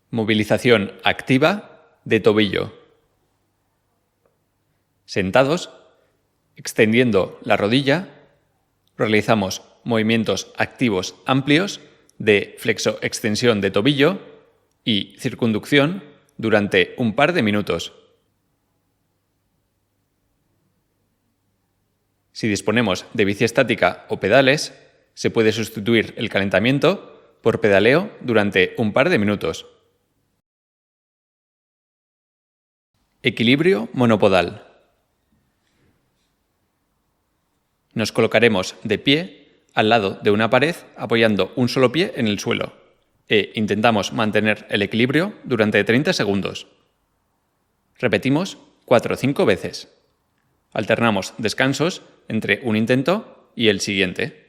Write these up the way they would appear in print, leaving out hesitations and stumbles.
Movilización activa de tobillo. Sentados, extendiendo la rodilla, realizamos movimientos activos amplios de flexo-extensión de tobillo y circunducción durante un par de minutos. Si disponemos de bici estática o pedales, se puede sustituir el calentamiento por pedaleo durante un par de minutos. Equilibrio monopodal. Nos colocaremos de pie al lado de una pared apoyando un solo pie en el suelo e intentamos mantener el equilibrio durante 30 segundos. Repetimos 4 o 5 veces. Alternamos descansos entre un intento y el siguiente.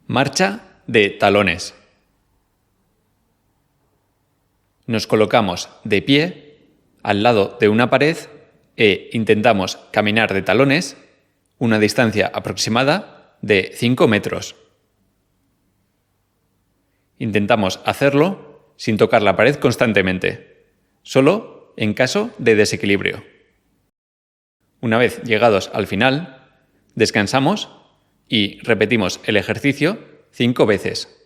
Marcha de talones. Nos colocamos de pie al lado de una pared e intentamos caminar de talones una distancia aproximada de 5 metros. Intentamos hacerlo sin tocar la pared constantemente, solo en caso de desequilibrio. Una vez llegados al final, descansamos y repetimos el ejercicio 5 veces.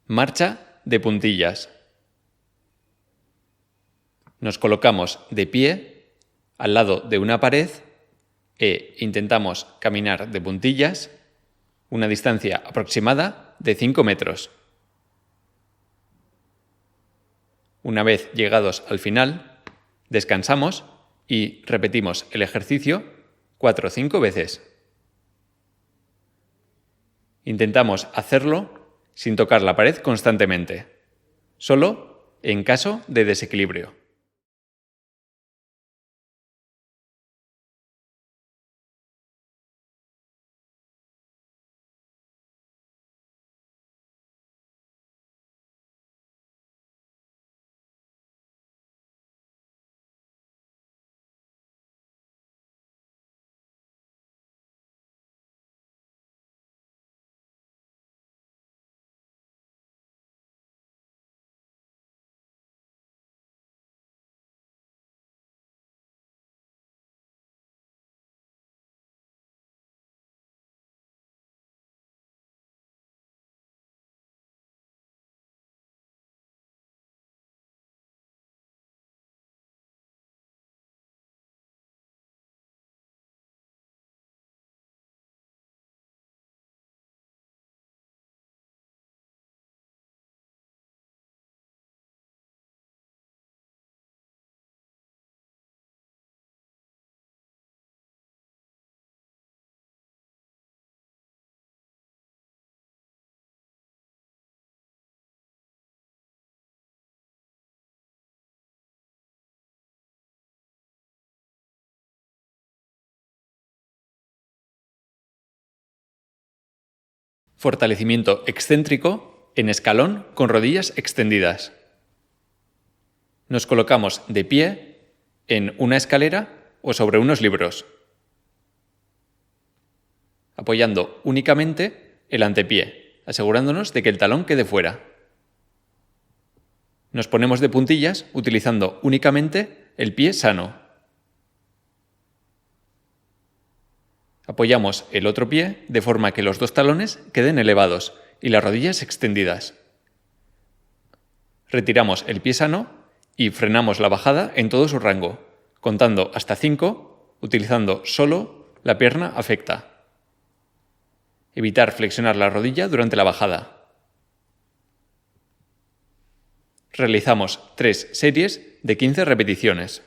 Marcha de puntillas. Nos colocamos de pie al lado de una pared e intentamos caminar de puntillas una distancia aproximada de 5 metros. Una vez llegados al final, descansamos y repetimos el ejercicio 4 o 5 veces. Intentamos hacerlo sin tocar la pared constantemente, solo en caso de desequilibrio. Fortalecimiento excéntrico en escalón con rodillas extendidas. Nos colocamos de pie en una escalera o sobre unos libros, apoyando únicamente el antepié, asegurándonos de que el talón quede fuera. Nos ponemos de puntillas utilizando únicamente el pie sano. Apoyamos el otro pie de forma que los dos talones queden elevados y las rodillas extendidas. Retiramos el pie sano y frenamos la bajada en todo su rango, contando hasta 5, utilizando solo la pierna afecta. Evitar flexionar la rodilla durante la bajada. Realizamos 3 series de 15 repeticiones.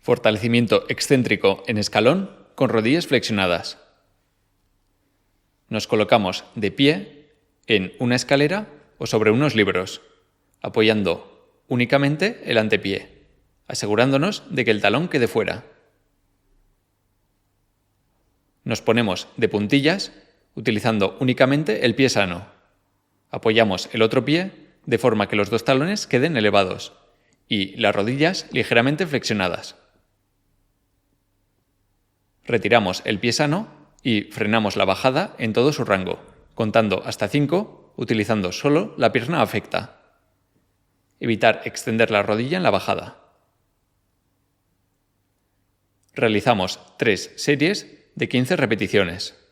Fortalecimiento excéntrico en escalón con rodillas flexionadas. Nos colocamos de pie en una escalera o sobre unos libros, apoyando únicamente el antepié, asegurándonos de que el talón quede fuera. Nos ponemos de puntillas utilizando únicamente el pie sano. Apoyamos el otro pie de forma que los dos talones queden elevados y las rodillas ligeramente flexionadas. Retiramos el pie sano y frenamos la bajada en todo su rango, contando hasta 5, utilizando solo la pierna afecta. Evitar extender la rodilla en la bajada. Realizamos 3 series de 15 repeticiones.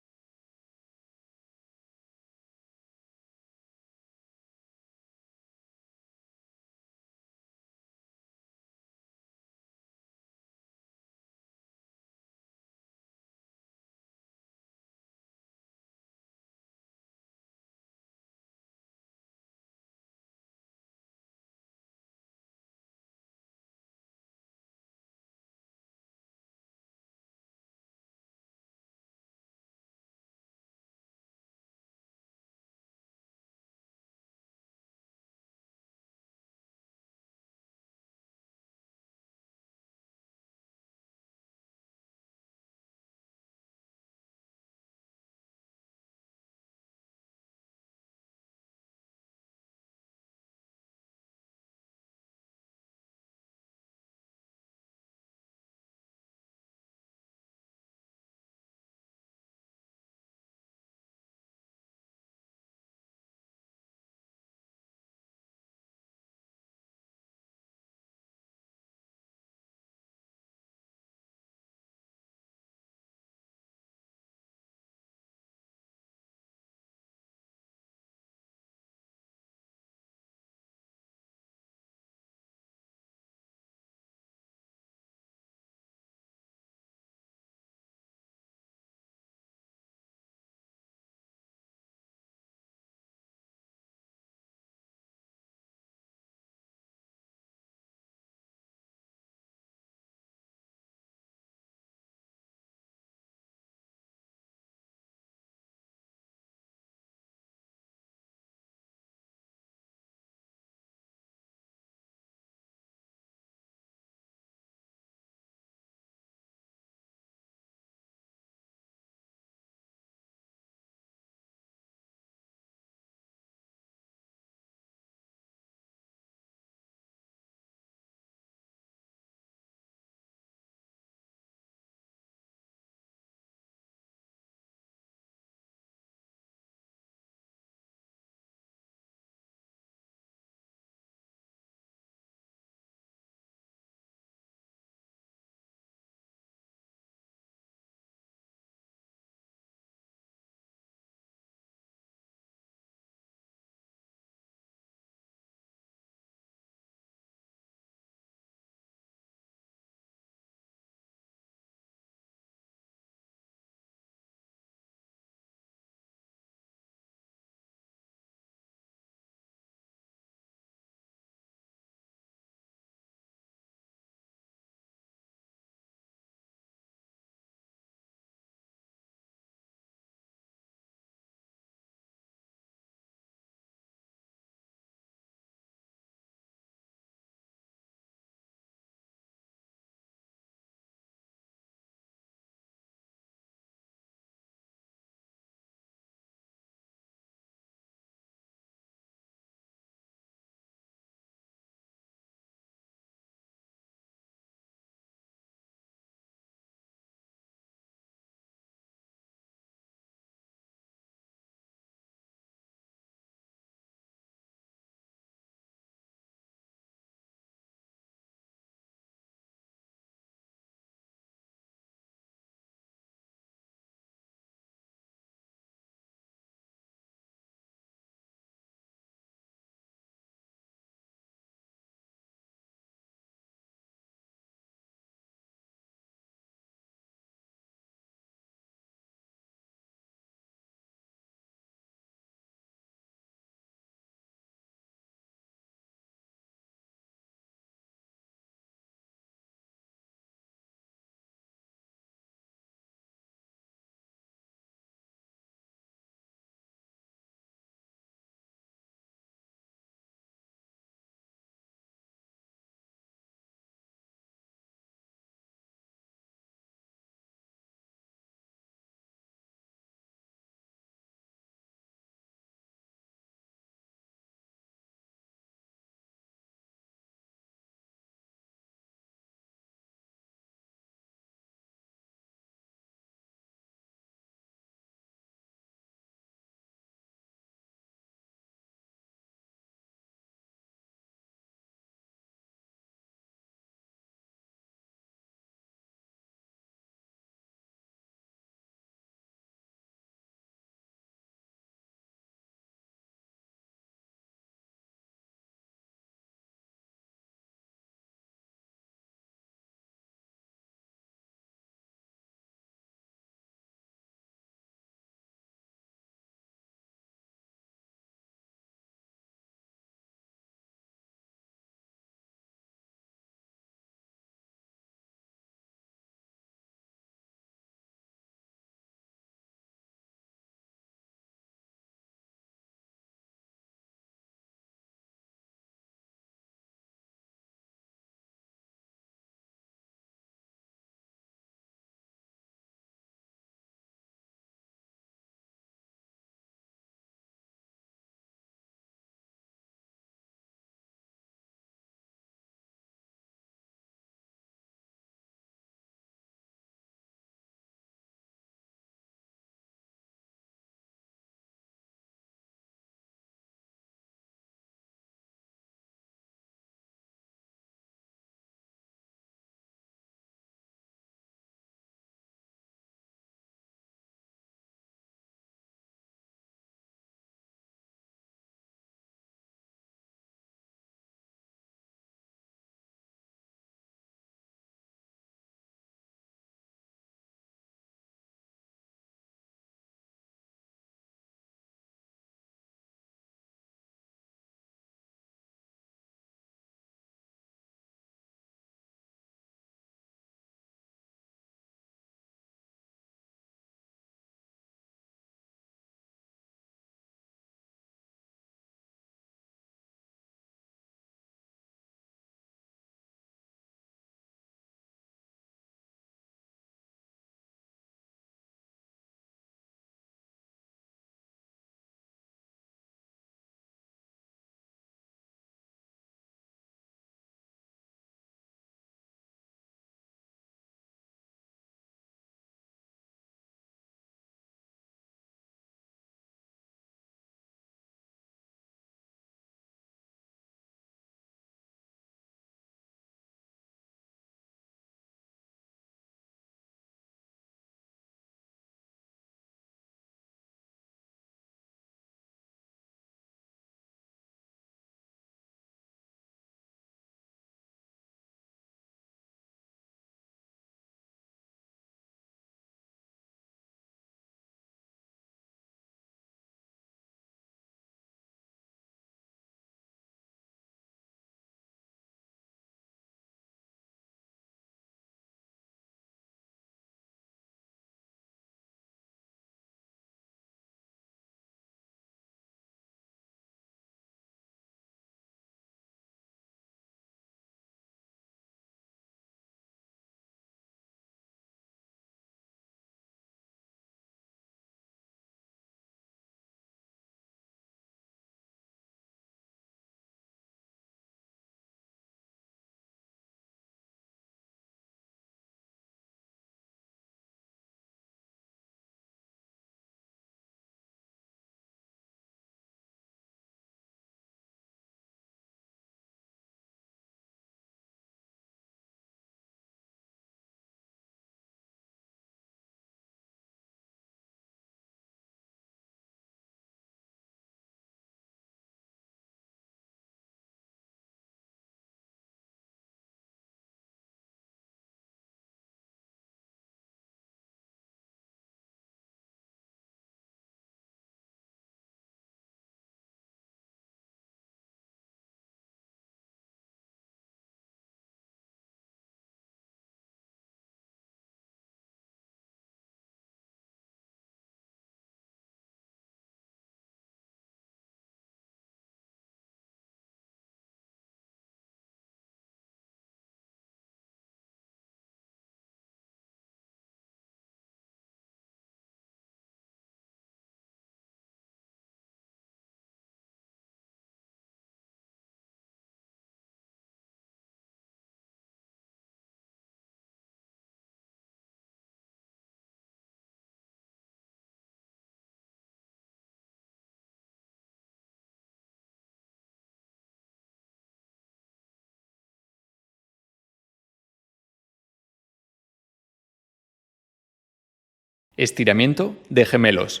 Estiramiento de gemelos.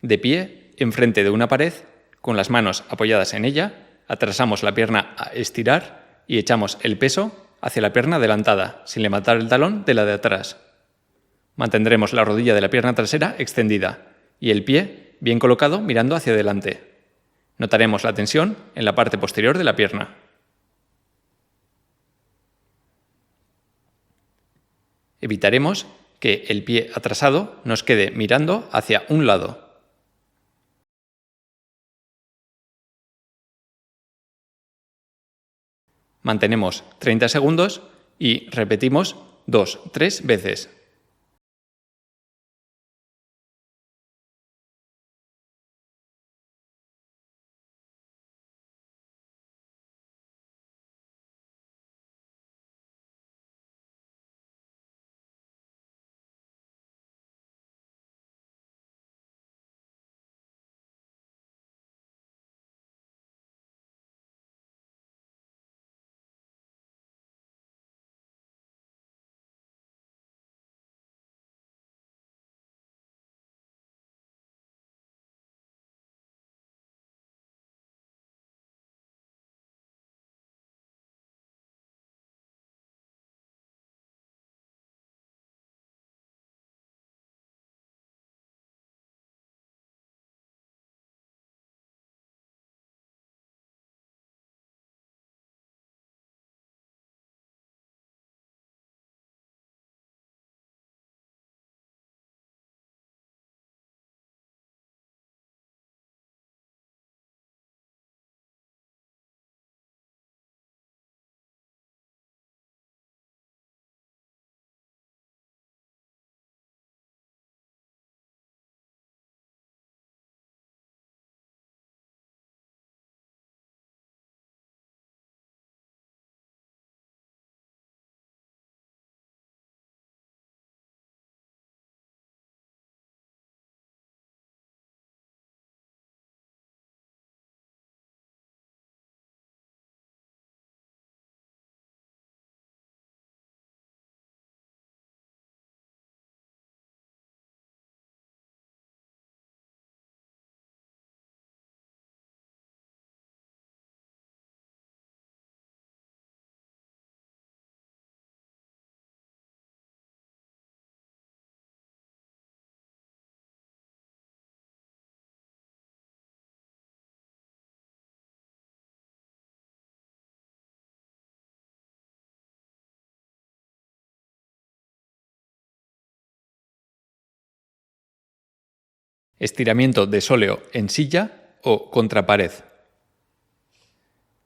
De pie, enfrente de una pared, con las manos apoyadas en ella, atrasamos la pierna a estirar y echamos el peso hacia la pierna adelantada, sin levantar el talón de la de atrás. Mantendremos la rodilla de la pierna trasera extendida y el pie bien colocado mirando hacia adelante. Notaremos la tensión en la parte posterior de la pierna. Evitaremos que el pie atrasado nos quede mirando hacia un lado. Mantenemos 30 segundos y repetimos 2-3 veces. Estiramiento de sóleo en silla o contra pared.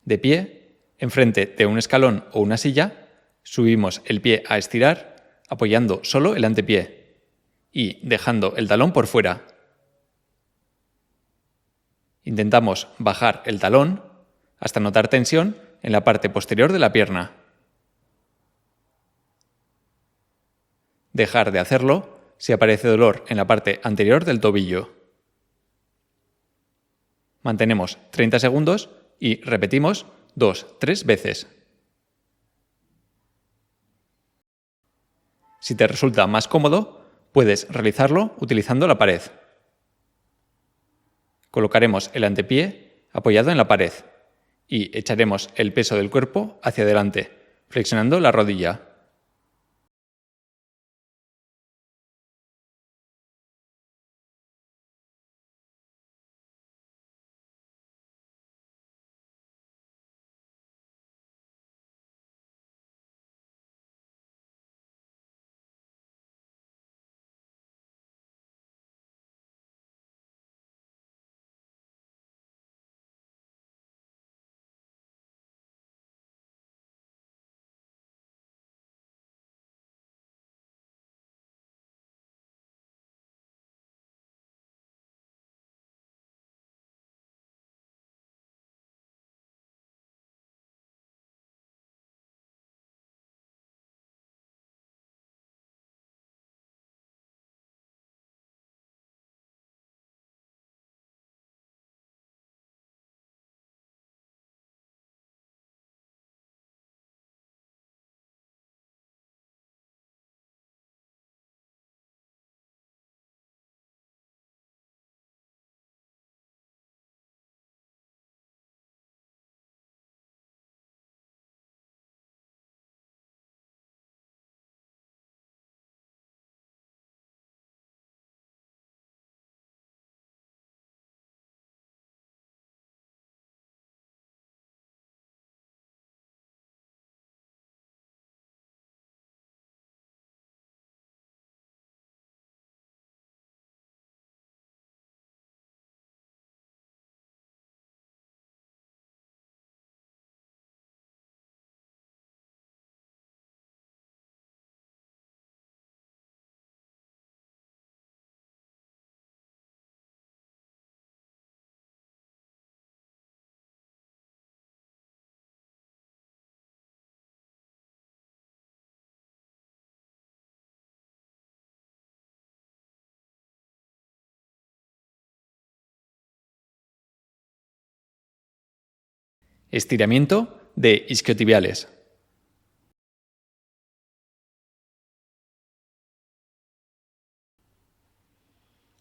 De pie, enfrente de un escalón o una silla, subimos el pie a estirar apoyando solo el antepié y dejando el talón por fuera. Intentamos bajar el talón hasta notar tensión en la parte posterior de la pierna. Dejar de hacerlo si aparece dolor en la parte anterior del tobillo. Mantenemos 30 segundos y repetimos 2-3 veces. Si te resulta más cómodo, puedes realizarlo utilizando la pared. Colocaremos el antepié apoyado en la pared y echaremos el peso del cuerpo hacia adelante, flexionando la rodilla. Estiramiento de isquiotibiales.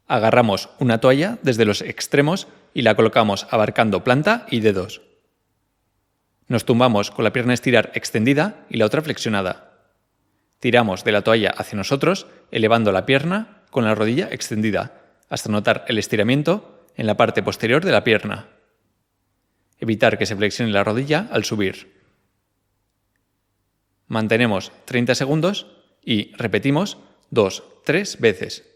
Agarramos una toalla desde los extremos y la colocamos abarcando planta y dedos. Nos tumbamos con la pierna estirar extendida y la otra flexionada. Tiramos de la toalla hacia nosotros, elevando la pierna con la rodilla extendida, hasta notar el estiramiento en la parte posterior de la pierna. Evitar que se flexione la rodilla al subir. Mantenemos 30 segundos y repetimos 2-3 veces.